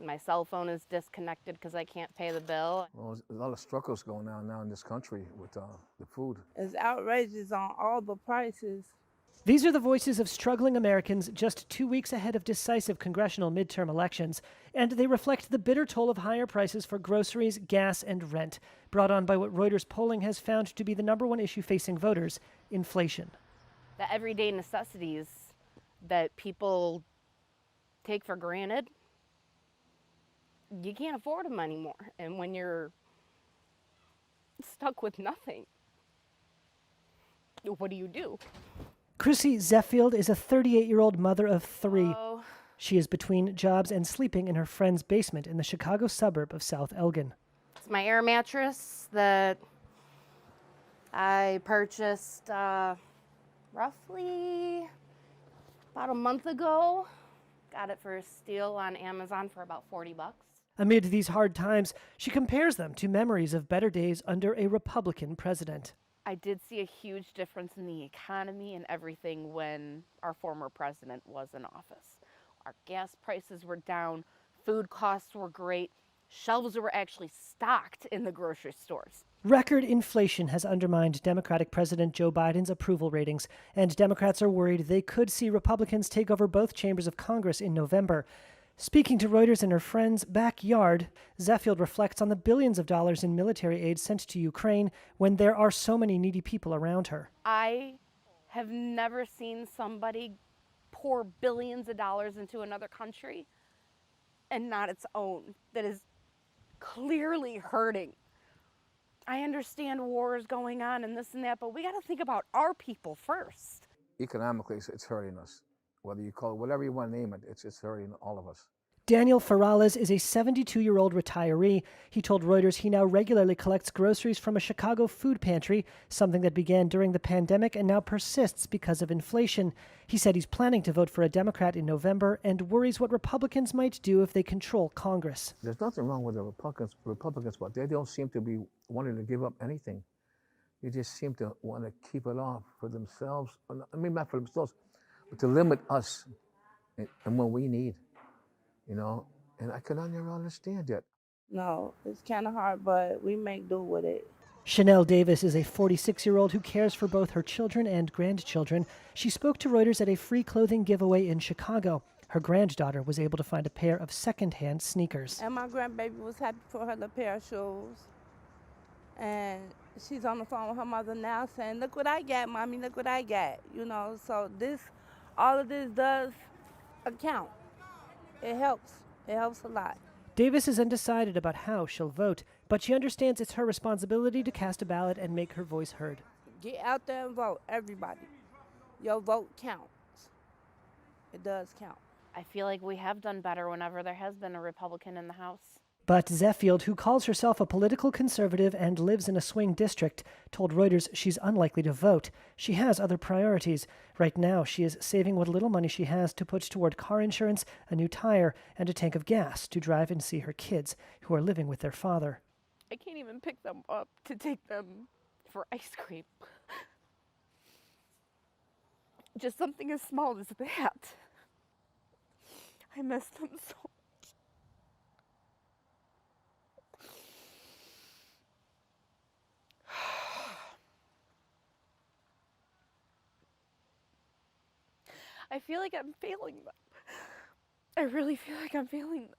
My cell phone is disconnected because I can't pay the bill. Well, there's a lot of struggles going on now in this country with the food. It's outrageous on all the prices. These are the voices of struggling Americans just 2 weeks ahead of decisive congressional midterm elections, and they reflect the bitter toll of higher prices for groceries, gas, and rent, brought on by what Reuters polling has found to be the number one issue facing voters: inflation. The everyday necessities that people take for granted, you can't afford them anymore. And when you're stuck with nothing, what do you do? Chrissy Zeffield is a 38-year-old mother of three. Oh, She is between jobs and sleeping in her friend's basement in the Chicago suburb of South Elgin. it's my air mattress that I purchased roughly about a month ago. Got it for a steal on Amazon for about 40 bucks. Amid these hard times, she compares them to memories of better days under a Republican president. I did see a huge difference in the economy and everything when our former president was in office. Our gas prices were down, food costs were great, shelves were actually stocked in the grocery stores. Record inflation has undermined Democratic President Joe Biden's approval ratings, and Democrats are worried they could see Republicans take over both chambers of Congress in November. Speaking to Reuters in her friend's backyard, Zeffield reflects on the billions of dollars in military aid sent to Ukraine when there are so many needy people around her. I have never seen somebody pour billions of dollars into another country and not its own, that is clearly hurting. I understand wars going on and this and that, but we got to think about our people first. Economically, it's hurting us. Whether you call it whatever you want to name it, it's hurting all of us. Daniel Ferrales is a 72-year-old retiree. He told Reuters he now regularly collects groceries from a Chicago food pantry, something that began during the pandemic and now persists because of inflation. He said he's planning to vote for a Democrat in November and worries what Republicans might do if they control Congress. There's nothing wrong with the Republicans, but they don't seem to be wanting to give up anything. They just seem to want to keep it off for themselves. I mean, not for themselves, but to limit us and what we need, you know? And I can never understand that. No, it's kind of hard, but we make do with it. Chanel Davis is a 46-year-old who cares for both her children and grandchildren. She spoke to Reuters at a free clothing giveaway in Chicago. Her granddaughter was able to find a pair of secondhand sneakers. And my grandbaby was happy for her little pair of shoes. And she's on the phone with her mother now saying, look what I got, Mommy, look what I got. You know, so all of this does account. It helps a lot. Davis is undecided about how she'll vote, but she understands it's her responsibility to cast a ballot and make her voice heard. Get out there and vote, everybody. Your vote counts. It does count. I feel like we have done better whenever there has been a Republican in the House. But Zeffield, who calls herself a political conservative and lives in a swing district, told Reuters she's unlikely to vote. She has other priorities. Right now, she is saving what little money she has to put toward car insurance, a new tire, and a tank of gas to drive and see her kids, who are living with their father. I can't even pick them up to take them for ice cream. Just something as small as that. I miss them so much. I feel like I'm failing them. I really feel like I'm failing them.